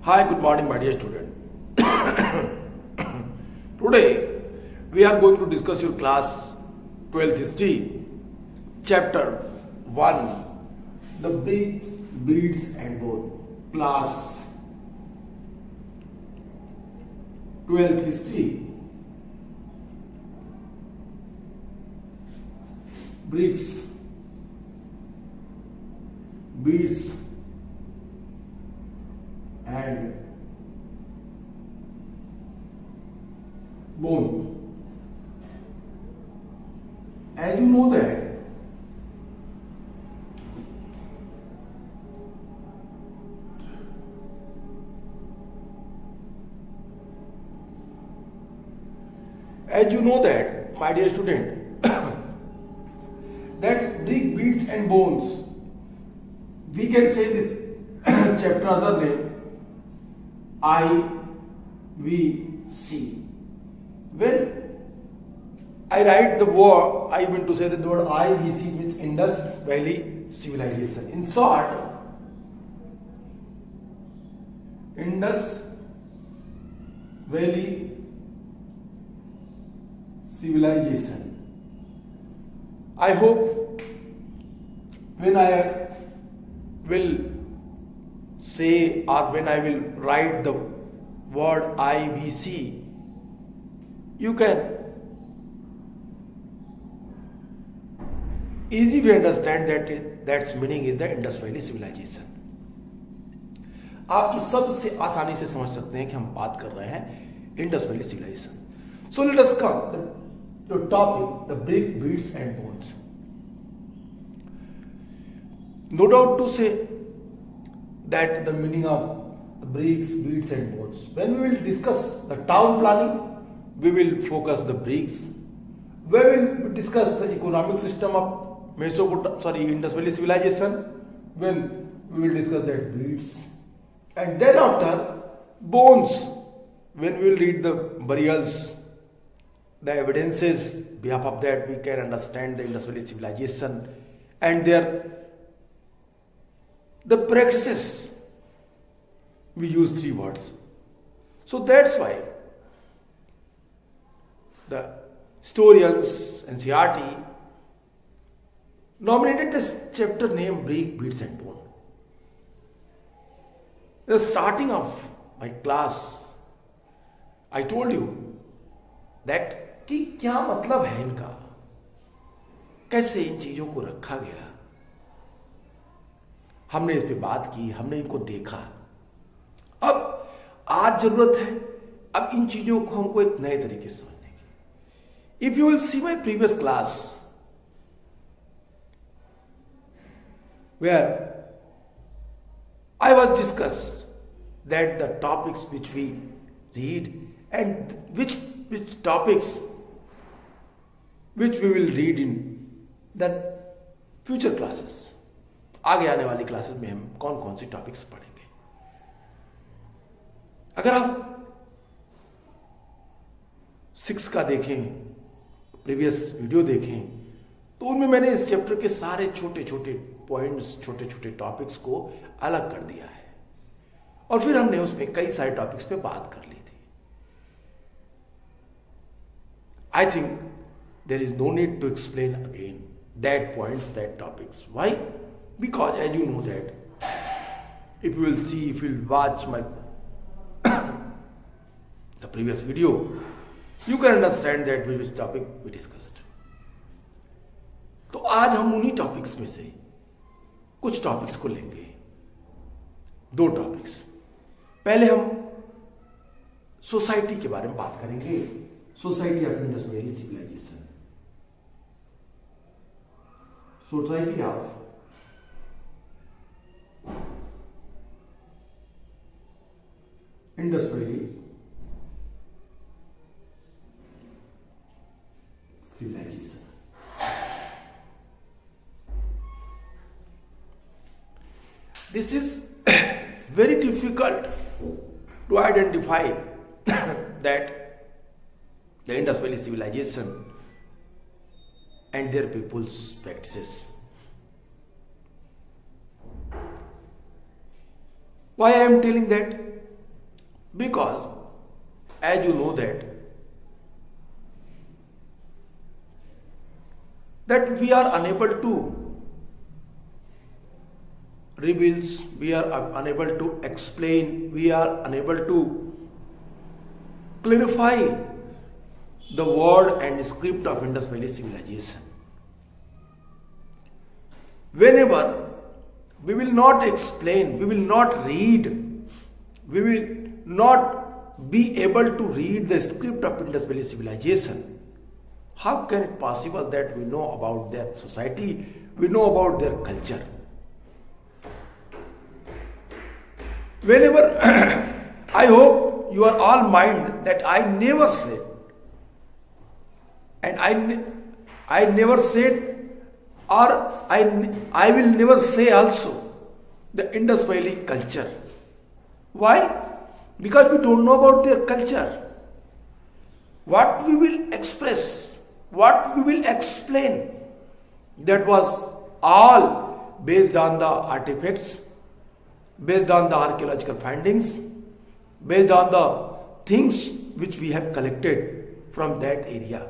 Hi, good morning, my dear student. Today, we are going to discuss your class 12th history, chapter 1, the bricks, beads and bone. Class 12th history, bricks, beads and bone. As you know that my dear student, that brick, beads and bones, we can say this chapter other name IVC. When I write the word, I mean to say that the word IVC means Indus Valley Civilization. In short, Indus Valley Civilization. I hope when I will say or when I will write the word IVC, you can easily understand that that's meaning is the Indus Valley Civilization. आप इस सब से आसानी से समझ सकते हैं कि हम बात कर रहे हैं Indus valley civilisation. So let us come to the topic, the brick, beads and bones. No doubt to say that the meaning of the bricks, beads and bones. When we will discuss the town planning, we will focus the bricks. We will discuss the economic system of Indus Valley Civilization. When we will discuss that beads, and then after bones, when we will read the burials, the evidences behalf of that we can understand the Indus Valley Civilization and the practices. We use 3 words. So that's why the historians and NCERT nominated this chapter name Brick, Beads and Bone. The starting of my class, I told you that कि क्या मतलब है इनका, कैसे इन चीजों को रखा गया. हमने इस पे बात की, हमने इनको देखा. अब आज जरूरत है अब इन चीजों को हमको एक नए तरीके से समझने की. If you will see my previous class where I was discussed that the topics which we read and which topics which we will read in the future classes. आगे आने वाली क्लासेस में हम कौन कौन सी टॉपिक्स पढ़ेंगे. अगर आप 6 का देखें, प्रीवियस वीडियो देखें, तो उनमें मैंने इस चैप्टर के सारे छोटे छोटे पॉइंट्स, छोटे छोटे टॉपिक्स को अलग कर दिया है और फिर हमने उसमें कई सारे टॉपिक्स पे बात कर ली थी. I think there is no need to explain again that points, that topics. Why? Because as you know that if you will see, if you will watch my the previous video, you can understand that which topic we discussed. तो आज हम उन्हीं topics में से कुछ topics को लेंगे. 2 topics. पहले हम सोसाइटी के बारे में बात करेंगे. Society of Indus valley civilisation. Society of Indus Valley Civilization. This is very difficult to identify that the Indus Valley Civilization and their people's practices. Why I am telling that? Because as you know that we are unable to reveal, we are unable to explain, we are unable to clarify the word and script of Indus Valley civilization. Whenever we will not explain, we will not read, we will not be able to read the script of Indus Valley civilization, how can it possible that we know about their society, we know about their culture? Whenever I hope you are all mind that I never said, and I never said, or I will never say also the Indus Valley culture. Why? Because we don't know about their culture. What we will express, what we will explain, that was all based on the artifacts, based on the archaeological findings, based on the things which we have collected from that area.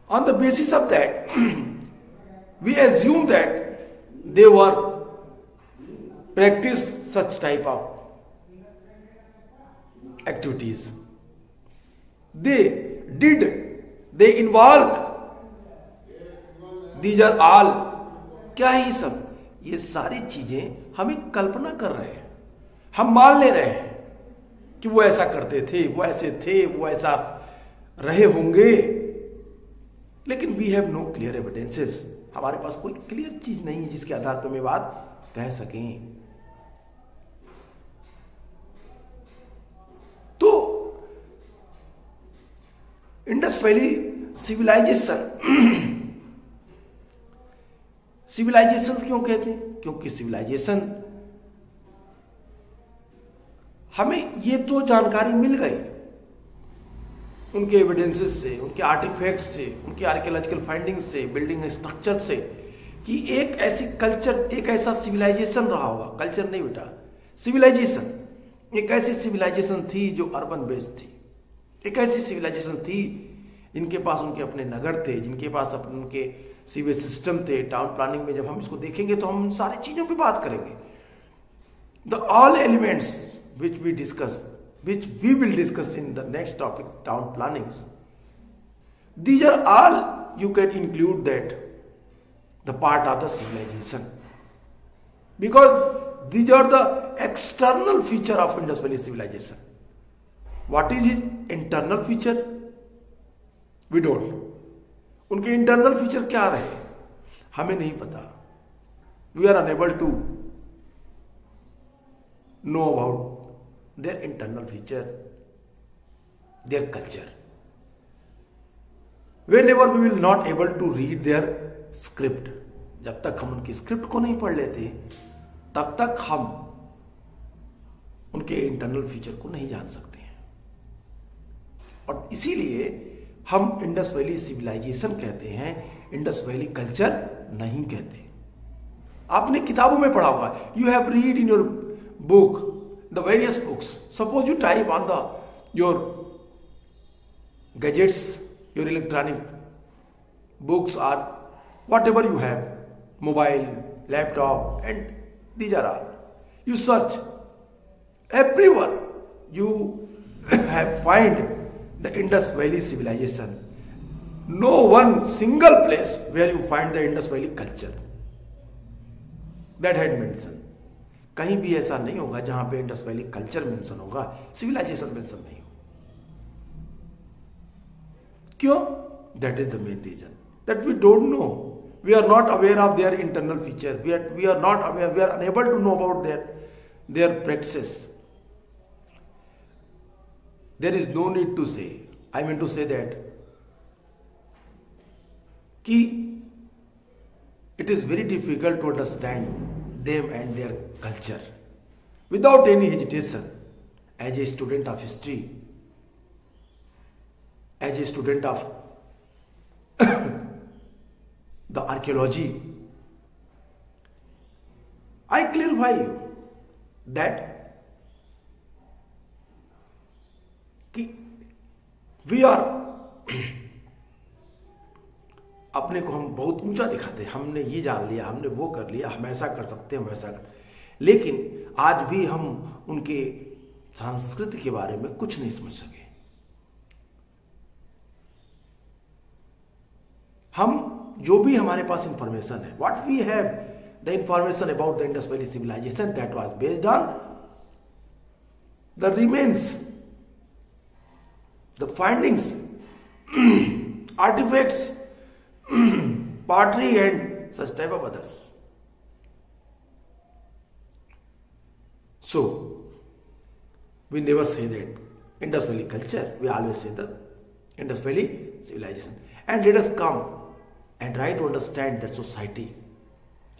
On the basis of that, we assume that they were practice such type of activities. They involved. These are all. क्या है ये सब? ये सारी चीजें हम एक कल्पना कर रहे हैं, हम मान ले रहे हैं कि वो ऐसा करते थे, वो ऐसे थे, वो ऐसा रहे होंगे, लेकिन we have no clear evidences. हमारे पास कोई क्लियर चीज नहीं है जिसके आधार पर मैं बात कह सकें. तो इंडस वैली सिविलाइजेशन क्यों कहते हैं? क्योंकि सिविलाइजेशन, हमें ये तो जानकारी मिल गई उनके एविडेंसेस से, उनके आर्टिफैक्ट्स से, उनके आर्कियोलॉजिकल फाइंडिंग्स से, बिल्डिंग स्ट्रक्चर से, कि एक ऐसी कल्चर, एक ऐसा सिविलाइजेशन रहा होगा. कल्चर नहीं बेटा, सिविलाइजेशन. एक ऐसी सिविलाइजेशन थी जो अर्बन बेस्ड थी. एक ऐसी सिविलाइजेशन थी जिनके पास उनके अपने नगर थे, जिनके पास अपने उनके सीवेज सिस्टम थे. टाउन प्लानिंग में जब हम इसको देखेंगे तो हम सारी चीजों पे बात करेंगे. The all elements which we will discuss in the next topic, town plannings. These are all, you can include that, the part of the civilization. Because these are the external feature of Indus Valley civilization. What is its internal feature? We don't know. उनके internal feature क्या रहे हमें नहीं पता. We are unable to know about their internal feature, their culture. Whenever we will not able to read their script, जब तक हम उनकी स्क्रिप्ट को नहीं पढ़ लेते तब तक हम उनके इंटरनल फीचर को नहीं जान सकते हैं. और इसीलिए हम इंडस वैली सिविलाइजेशन कहते हैं, इंडस वैली कल्चर नहीं कहते. आपने किताबों में पढ़ा होगा, you have read in your book the various books. Suppose you type on your gadgets, your electronic books, or whatever you have, mobile, laptop, and these are all. You search everywhere, you have find the Indus Valley civilization. No one single place where you find the Indus Valley culture that had mentioned. कहीं भी ऐसा नहीं होगा जहां पे Indus valley culture mention होगा, civilisation mention नहीं होगा. क्यों? That is the main reason that we don't know. We are not aware of their internal feature. We are not aware, we are unable to know about their practices. There is no need to say, I mean to say that कि it is very difficult to understand them and their culture without any hesitation. As a student of history, as a student of the archaeology, I clarify you that कि we are अपने को हम बहुत ऊंचा दिखाते हैं, हमने ये जान लिया, हमने वो कर लिया, हम ऐसा कर सकते हैं, हम ऐसा कर, लेकिन आज भी हम उनके संस्कृति के बारे में कुछ नहीं समझ सके। हम जो भी हमारे पास इंफॉर्मेशन है, what we have the information about the Indus valley civilisation, that was based on the remains, the findings, artifacts, pottery and such type of others. So we never say that Indus Valley culture, we always say the Indus Valley civilization. And let us come and try to understand that society.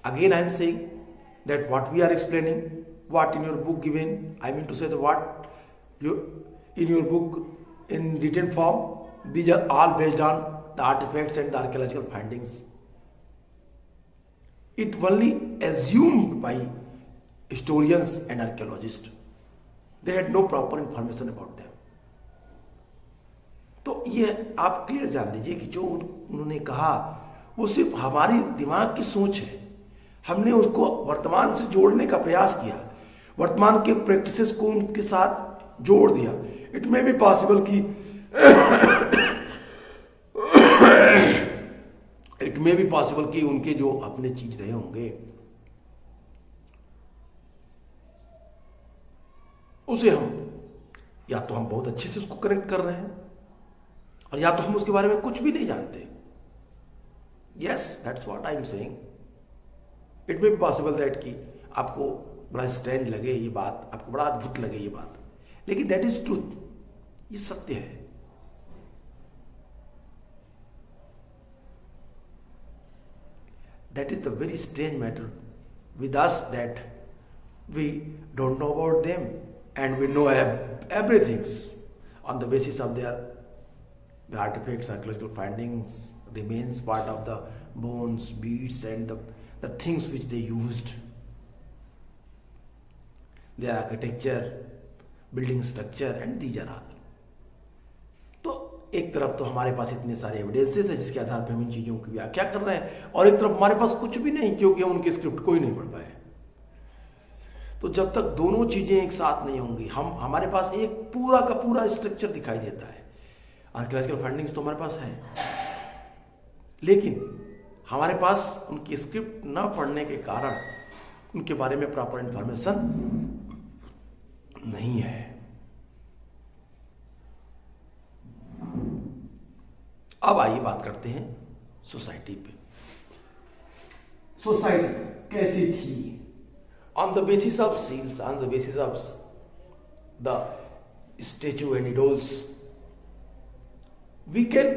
Again I am saying that what we are explaining, what in your book given, I mean to say that what you in your book in written form, these are all based on the artifacts and the archaeological findings. It only assumed by historians and archaeologists. They had no proper information about them. तो ये आप clear जान लीजिए कि जो उन्होंने कहा वो सिर्फ हमारी दिमाग की सोच है। हमने उसको वर्तमान से जोड़ने का प्रयास किया, वर्तमान के प्रैक्टिसेस को उनके साथ जोड़ दिया। इट मे बी पॉसिबल कि इट मे बी पॉसिबल कि उनके जो अपने चीज रहे होंगे उसे या तो हम बहुत अच्छे से उसको कनेक्ट कर रहे हैं और या तो हम उसके बारे में कुछ भी नहीं जानते। Yes, that's what I am saying. It may be possible that कि आपको बड़ा स्ट्रेंज लगे ये बात, आपको बड़ा अद्भुत लगे ये बात, लेकिन दैट इज ट्रूथ, ये सत्य है। That is the very strange matter with us, that we don't know about them and we know everything on the basis of the artifacts, archaeological findings, remains, part of the bones, beads and the things which they used, their architecture, building structure, and these are all. तो एक तरफ तो हमारे पास इतने सारे evidences है जिसके आधार पर हम इन चीजों की व्याख्या कर रहे हैं, और एक तरफ हमारे पास कुछ भी नहीं क्योंकि हम उनकी स्क्रिप्ट को ही नहीं पढ़ पाए। तो जब तक दोनों चीजें एक साथ नहीं होंगी, हमारे पास एक पूरा का पूरा स्ट्रक्चर दिखाई देता है। आर्कियोलॉजिकल फाइंडिंग्स तो हमारे पास है, लेकिन हमारे पास उनकी स्क्रिप्ट न पढ़ने के कारण उनके बारे में प्रॉपर इंफॉर्मेशन नहीं है। अब आइए बात करते हैं सोसाइटी पे। सोसाइटी कैसी थी? On the basis of seals, on the basis of the statue and idols, we can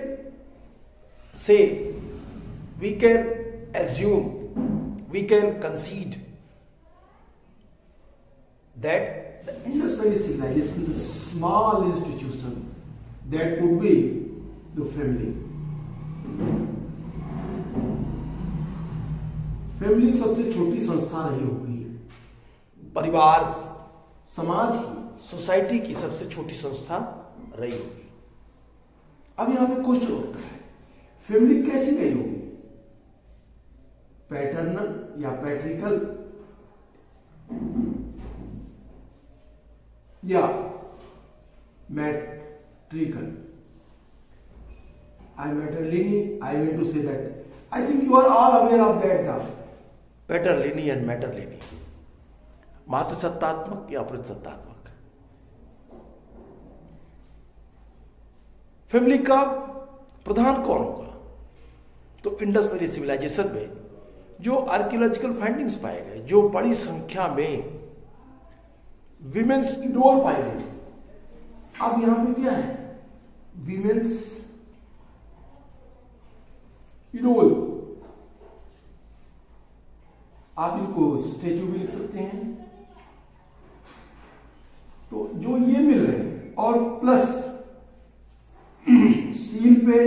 say, we can assume, we can concede that the Indus Valley civilization is a small institution that would be the family. Family सबसे छोटी संस्था रही होगी, परिवार, समाज की, society की सबसे छोटी संस्था रही होगी। अब यहां पे क्वेश्चन उठता है, फैमिली कैसी रही होगी? पैटर्नल या पैट्रिकल या मैट्रिकल? I matrilineal, I mean to say that I think you are all aware of that term, paterlineal and matrilineal, मातृ सत्तात्मक या अपृत सत्तात्मक। फैमिली का प्रधान कौन होगा? तो इंडस वैली सिविलाइजेशन में जो आर्कियोलॉजिकल फाइंडिंग्स पाए गए, जो बड़ी संख्या में विमेन्स इडोल पाए गए। अब यहां पे क्या है? विमेन्स इडोल, आप इनको स्टेचू भी लिख सकते हैं। तो जो ये मिल रहे हैं और प्लस सील पे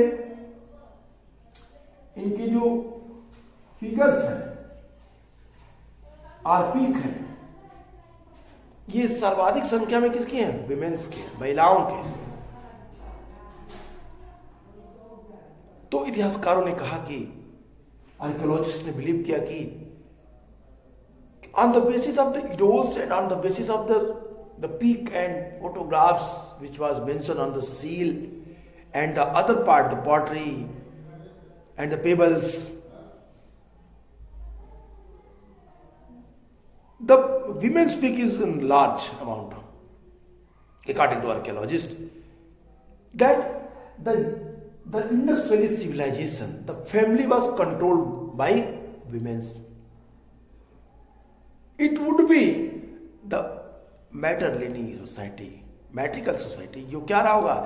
इनके जो फिगर्स हैं, आर्पिक हैं, ये सर्वाधिक संख्या में किसके हैं? विमेन्स के, महिलाओं के। इतिहासकारों ने कहा कि आर्कियोलॉजिस्ट ने बिलीव किया कि on the basis of the erodes and on the basis of the peak and photographs which was mentioned on the seal and the other part, the pottery and the pebbles, the women's peak is in large amount, according to archaeologists, that the Indus Valley civilization, the family was controlled by women's. It would be the matrilineal society, मैट्रिकल society, जो क्या रहा होगा,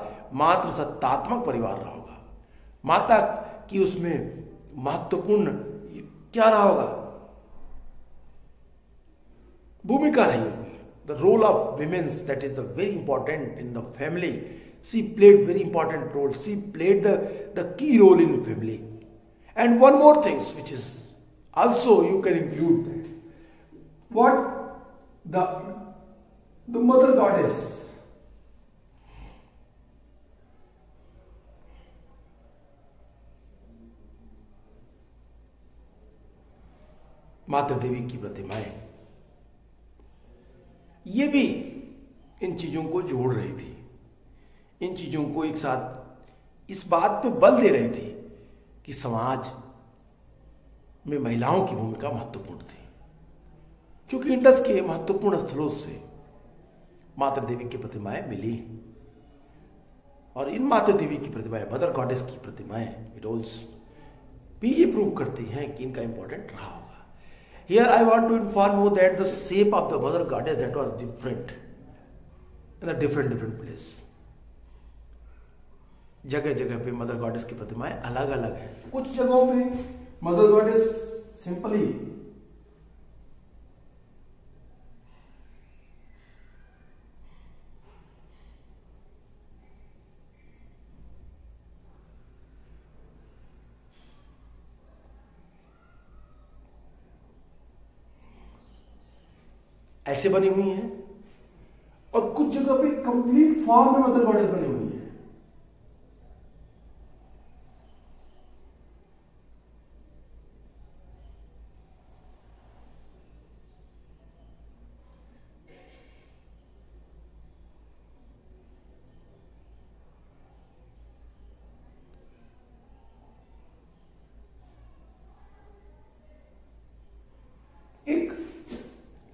मात्र सत्तात्मक परिवार रहा होगा, माता की उसमें महत्वपूर्ण क्या रहा होगा, भूमिका रही होगी. The role of womens, that is the very important in the family. She played very important role. She played the key role in family. And one more things which is also you can include that. What the mother goddess, माता देवी की प्रतिमाएं, ये भी इन चीजों को जोड़ रही थी, इन चीजों को एक साथ इस बात पे बल दे रही थी कि समाज में महिलाओं की भूमिका महत्वपूर्ण थी, क्योंकि इंडस के महत्वपूर्ण स्थलों से माता देवी की प्रतिमाएं मिली और इन माता देवी की प्रतिमाएं, मदर गॉडेस की प्रतिमाएं, इडोल्स भी ये प्रूव करती हैं कि इनका इंपॉर्टेंट रहा होगा. Here I want to inform you that the shape of the mother goddess, that was different in a different place. जगह जगह पे मदर गॉडेस की प्रतिमाएं अलग अलग है. कुछ जगहों पे मदर गॉडेस सिंपली ऐसे बनी हुई है और कुछ जगह पे कंप्लीट फॉर्म में मदर गॉडेस बनी हुई है.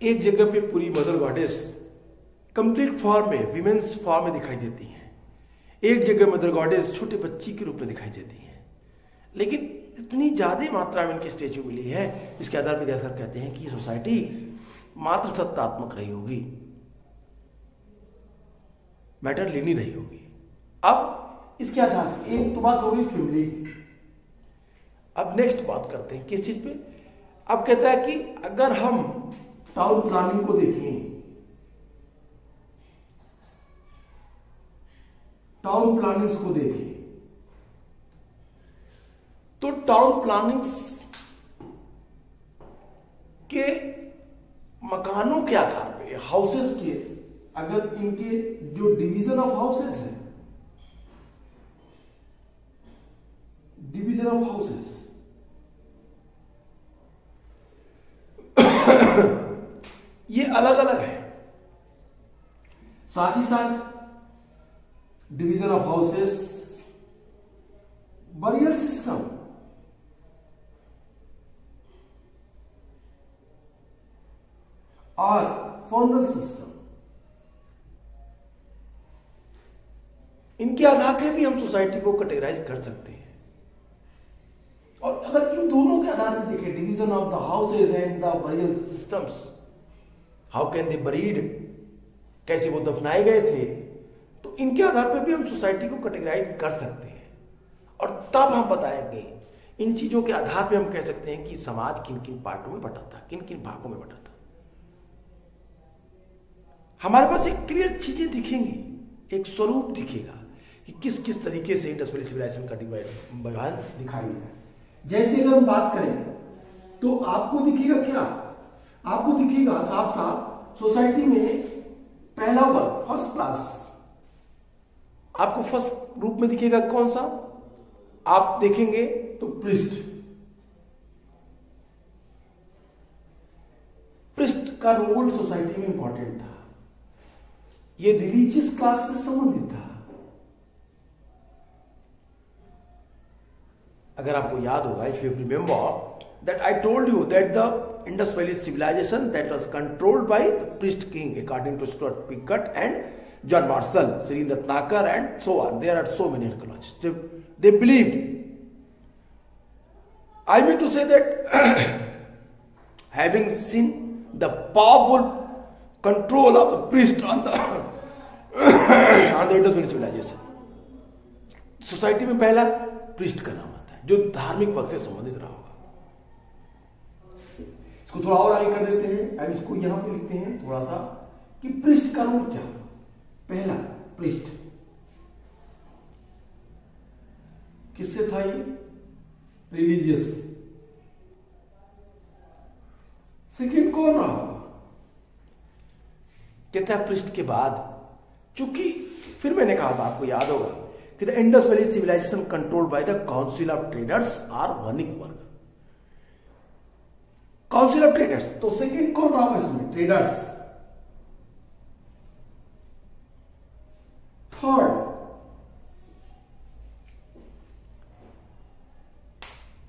एक जगह पे पूरी मदर गॉडेस कंप्लीट फॉर्म में, विमेन्स फॉर्म में दिखाई देती हैं. एक जगह मदर गॉडेस छोटे बच्ची के रूप में दिखाई देती है. लेकिन इतनी ज्यादा मात्रा में इनकी स्टेच्यू मिली है, इसके आधार पर इतिहासकार कहते हैं कि सोसाइटी मात्र सत्तात्मक रही होगी, मैटर लेनी रही होगी. अब इसके आधार पर एक तो बात होगी फैमिली. अब नेक्स्ट बात करते हैं किस चीज पे. अब कहता है कि अगर हम टाउन प्लानिंग को देखें, टाउन प्लानिंग्स को देखें, तो टाउन प्लानिंग्स के मकानों के आधार पे, हाउसेस के, अगर इनके जो डिवीजन ऑफ हाउसेस है, डिवीजन ऑफ हाउसेस ये अलग अलग है. साथ ही साथ division of houses, burial system, और फॉर्नल सिस्टम, इनके आधार पे भी हम सोसाइटी को कैटेगराइज कर सकते हैं. और अगर इन दोनों के आधार पर देखें, division of the houses and the burial systems, how can they buried, कैसे वो दफनाए गए थे, तो इनके आधार पर भी हम सोसाइटी को कैटेगराइज कर सकते हैं. और तब हम बताएंगे, इन चीजों के आधार पर हम कह सकते हैं कि समाज किन किन पार्टों में बटा था, किन किन भागों में बटा था. हमारे पास एक क्लियर चीजें दिखेंगी, एक स्वरूप दिखेगा कि किस किस तरीके से इंडस वैली सिविलाइजेशन का विभाजन दिखाई है. जैसे अगर हम बात करें तो आपको दिखेगा क्या, आपको दिखेगा साफ साफ सोसाइटी में पहला वर्ग, फर्स्ट क्लास, आपको फर्स्ट ग्रुप में दिखेगा कौन सा, आप देखेंगे तो पृष्ठ का रोल सोसाइटी में इंपॉर्टेंट था। ये रिलीजियस क्लास से संबंधित था। अगर आपको याद होगा, if you remember that I told you that the Indus valley civilisation that was controlled by the priest king according to Stuart Piggott and John Marshall, Shri Ratnakar and so on, there are so many archaeologists, they believe, I mean to say that having seen the powerful control of the priest on the Indus Valley civilization. Society में पहला priest का नाम आता है जो धार्मिक वर्ग से संबंधित रहा होगा। इसको थोड़ा और आगे कर देते हैं। अब इसको यहां पे लिखते हैं थोड़ा सा कि प्रिस्ट का रोल क्या होगा। पहला प्रिस्ट किससे था? ये रिलीजियस। सेकेंड कौन रहा? कहता है प्रिस्ट के बाद, चूंकि फिर मैंने कहा था, आपको याद होगा कि the Indus valley civilisation controlled by the council of traders और वणिक वर्ग। काउंसिल ऑफ ट्रेडर्स, तो सेकेंड कौन रहा इसमें? ट्रेडर्स। थर्ड,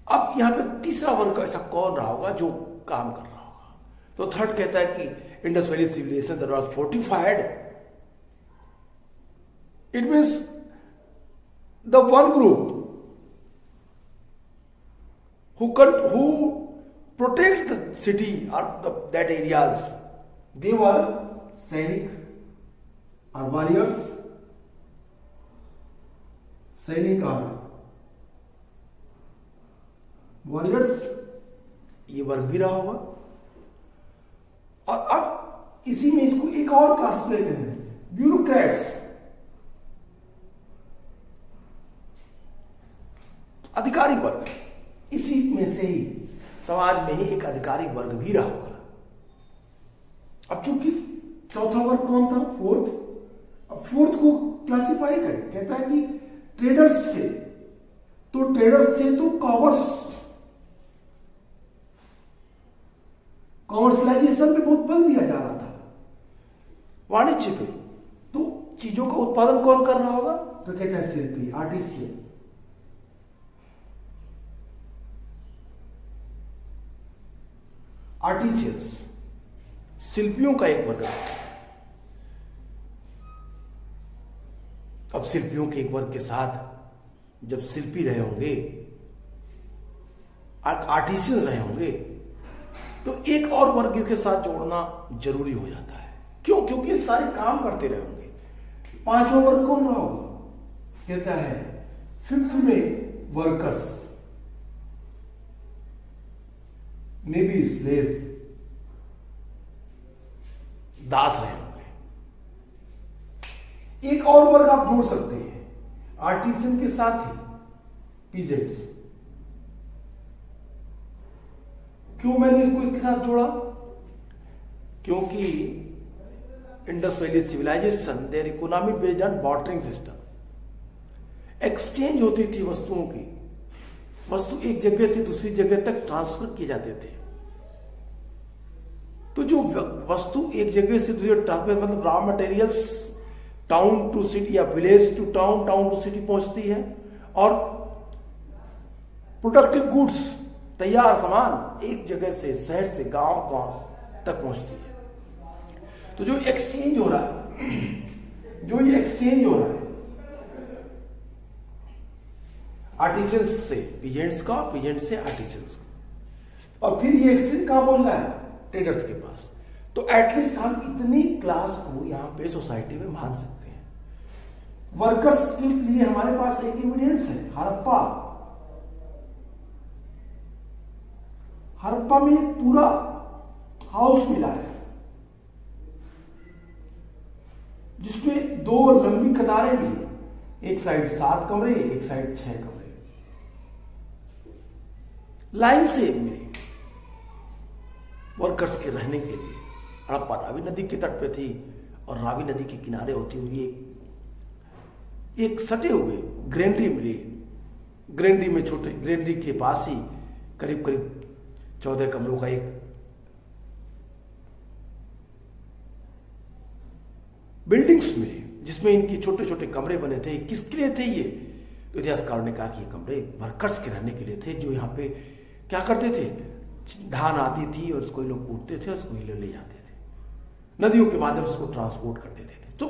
अब यहां पे तीसरा वर्ग ऐसा कौन रहा होगा जो काम कर रहा होगा? तो थर्ड कहता है कि Indus valley civilisation that was fortified, it means the one group who protect the city or that areas, they were सैनिक और वॉरियर्स, सैनिक और वॉरियर्स, ये वर्ग भी रहा होगा। और अब इसी में इसको एक और क्लास लेते हैं, ब्यूरोक्रेट्स, अधिकारी वर्ग। इसी में से ही समाज में ही एक अधिकारी वर्ग भी रहा होगा। अब चूंकि चौथा वर्ग कौन था? फोर्थ। अब फोर्थ को क्लासिफाई करें, कहता है कि ट्रेडर्स थे, तो ट्रेडर्स थे तो कॉमर्शलाइजेशन पे बहुत बल दिया जा रहा था, वाणिज्य पे। तो चीजों का उत्पादन कौन कर रहा होगा? तो कहता है शिल्पी, आर्टिसियन। आर्टिसियंस, शिल्पियों का एक वर्ग है। अब शिल्पियों के एक वर्ग के साथ जब शिल्पी रहे होंगे, आर्टिसियंस रहे होंगे, तो एक और वर्ग के साथ जोड़ना जरूरी हो जाता है। क्यों? क्योंकि ये सारे काम करते रहे होंगे। पांचवा वर्ग कौन रहा होगा? कहता है फिफ्थ में वर्कर्स, मे बी स्लेव, दास रहे होंगे। एक और वर्ग आप जोड़ सकते हैं आर्टिसन के साथ ही, पीजेंट्स। क्यों मैंने इसको इसके साथ जोड़ा? क्योंकि Indus valley civilization their economy based on bartering system. Exchange होती थी वस्तुओं की, वस्तु एक जगह से दूसरी जगह तक ट्रांसफर किए जाते थे। तो जो वस्तु एक जगह से दूसरी ट्रांसफर, मतलब raw materials town to city या village to town, town to city पहुंचती है, और प्रोडक्टिव गुड्स, तैयार सामान एक जगह से, शहर से गांव तक पहुंचती है। तो जो एक्सचेंज हो रहा है, जो ये एक्सचेंज हो रहा है आर्टिजन्स से पीजेंट्स का, पीजेंट से आर्टिजन्स का, और फिर ये एक्सचेंज कहां पहुंच रहा है? ट्रेडर्स के पास। तो एटलीस्ट हम इतनी क्लास को यहां पे सोसाइटी में मान सकते हैं। वर्कर्स के लिए हमारे पास एक एविडेंस है, हड़प्पा। हड़प्पा में एक पूरा हाउस मिला है जिसमें दो लंबी कतारें मिली, एक साइड 7 कमरे, एक साइड 6 कमरे, लाइन से मिले वर्कर्स के रहने के लिए। हड़प्पा रावी नदी के तट पे थी, और रावी नदी के किनारे होती हुई एक सटे हुए ग्रेनरी मिली, ग्रेनरी में छोटे ग्रेनरी के पास ही करीब करीब 14 कमरों का एक बिल्डिंग्स मिले जिसमें इनके छोटे छोटे कमरे बने थे। किसके लिए थे ये? तो इतिहासकारों ने कहा कि ये कमरे वर्कर्स के रहने के लिए थे, जो यहाँ पे क्या करते थे, धान आती थी और उसको लोग कूटते थे और उसको ले जाते थे, नदियों के माध्यम से उसको ट्रांसपोर्ट कर देते थे। तो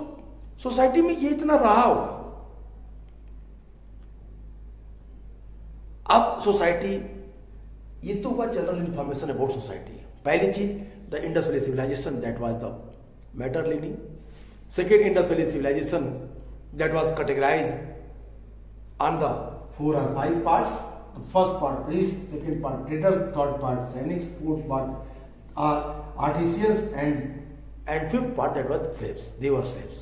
सोसाइटी में ये इतना रहा होगा। अब सोसाइटी, ये तो हुआ जनरल इंफॉर्मेशन अबाउट सोसाइटी। पहली चीज the Indus valley civilisation, that was the matter lining. Second, Indus valley civilisation that was categorized on the 4 or 5 parts. The first part priests, second part traders, third part Sainics, fourth part artisans, and fifth part that was slaves. They were slaves.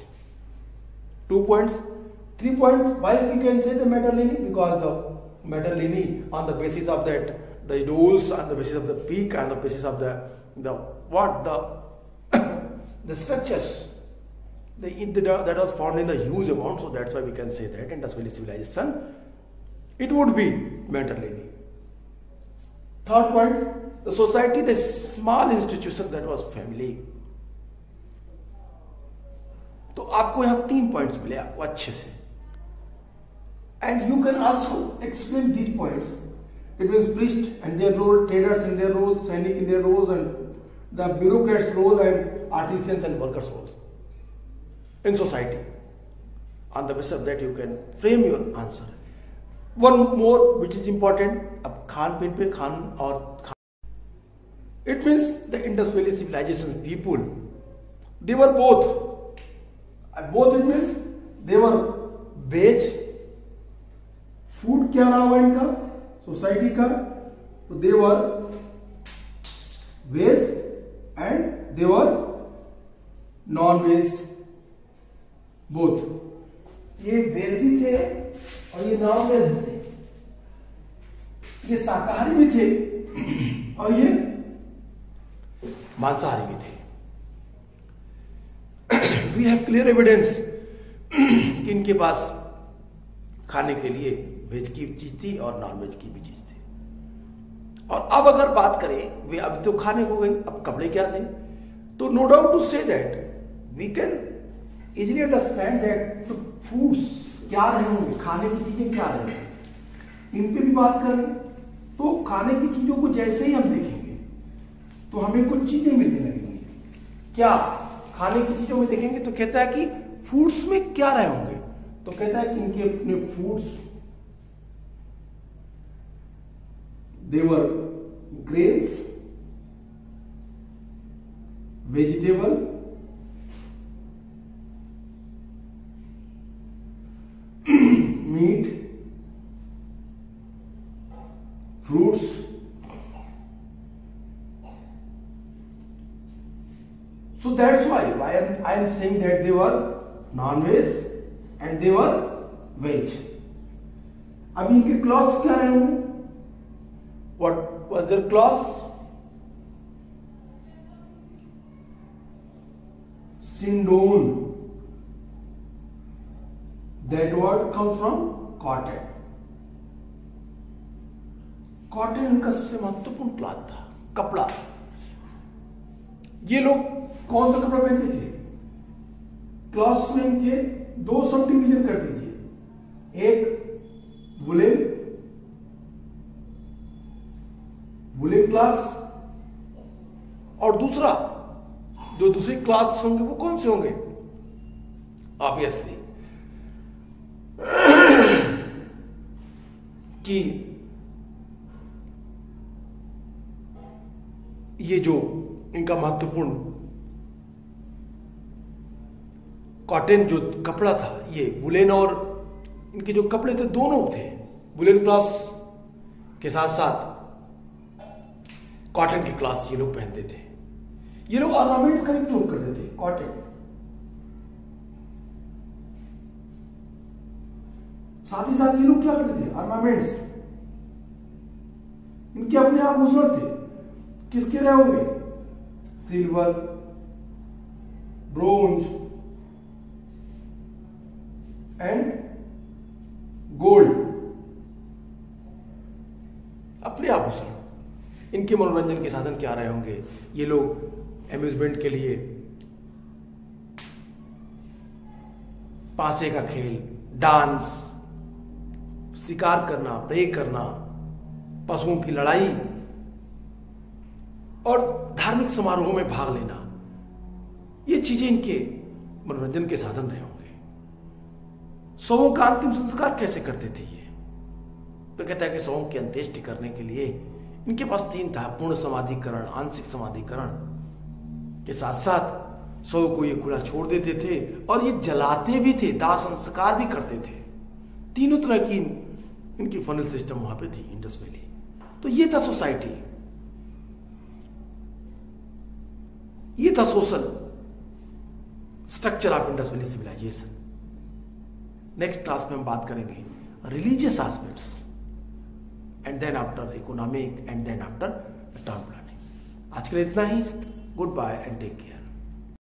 2 points, 3 points. Why we can say the Materlini? Because the Materlini, on the basis of that, the rules, on the basis of the peak, and the basis of the the structures. That was found in the huge amount, so that's why we can say that Indus Valley civilization, it would be Materlini. Third point, the society, the small institution that was family. तो आपको यहाँ 3 points मिले आपको अच्छे से, and you can also explain these points. It means priests and their role, traders and their roles, Sainik in their roles, and the bureaucrats' role, and artisans and workers' roles in society. On the basis of that, you can frame your answer. One more which is important, अब खान पीन पे खान और it means the Indus Valley civilization people, they were both it means they were veg food। क्या रहा हुआ इनका society का? तो they were veg and they were non-veg both. ये वेज भी थे और ये नॉन वेज भी थे, ये शाकाहारी भी थे और ये मांसाहारी भी थे। वी हैव क्लियर एविडेंस कि इनके पास खाने के लिए वेज की चीज थी और नॉन वेज की भी चीज थी। और अब अगर बात करें, वे अब तो खाने को गई, अब कपड़े क्या थे? तो no doubt to say that we can easily understand that the foods क्या रहे होंगे, खाने की चीजें क्या रहे होंगे। इन पे भी बात करें तो खाने की चीजों को जैसे ही हम देखेंगे तो हमें कुछ चीजें मिलने लगेंगी। क्या खाने की चीजों में देखेंगे तो कहता है कि फूड्स में क्या रहे होंगे, तो कहता है कि इनके अपने foods, their grains, vegetable, meat, fruits, so that's why I am saying that they were non-veg and they were veg. अब इनके क्लॉथ्स क्या रहे होंगे? What was their cloths? Sindon. That word comes from cotton. Cotton इनका सबसे महत्वपूर्ण cloth था, कपड़ा। ये लोग कौन सा कपड़ा पहनते थे? क्लॉथ्स में इनके 2 सब डिवीजन कर दीजिए। एक वुलन क्लॉथ्स और दूसरा जो दूसरे क्लॉथ्स होंगे वो कौन से होंगे? ऑब्वियसली कि ये जो इनका महत्वपूर्ण कॉटन जो कपड़ा था, ये वुलन और इनके जो कपड़े थे दोनों थे। वुलन क्लॉथ्स के साथ साथ कॉटन के क्लॉथ्स ये लोग पहनते थे। ये लोग ऑर्नामेंट्स का भी प्रयोग करते थे। कॉटन साथ ही साथ ये लोग क्या करते थे? ऑर्नामेंट्स, इनके अपने आभूषण थे। किसके रहे होंगे? Silver, bronze and gold. अपने आभूषण। इनके मनोरंजन के साधन क्या रहे होंगे? ये लोग एम्यूजमेंट के लिए पासे का खेल, डांस, शिकार करना, प्रे करना, पशुओं की लड़ाई और धार्मिक समारोहों में भाग लेना, ये चीजें इनके मनोरंजन के साधन रहे होंगे। शवों का अंतिम संस्कार कैसे करते थे ये? तो कहता है कि शवों की अंत्येष्टि करने के लिए इनके पास 3 था: पूर्ण समाधिकरण, आंशिक समाधिकरण के साथ साथ शव को ये खुला छोड़ देते थे और ये जलाते भी थे, दाह संस्कार भी करते थे। तीनों तरह की इनकी फनल सिस्टम वहां पे थी इंडस वैली। तो ये था सोसाइटी, ये था social structure of Indus valley civilisation. Next class में हम बात करेंगे religious aspects and then after economic and then after town planning. आज के लिए इतना ही। Good bye and take care.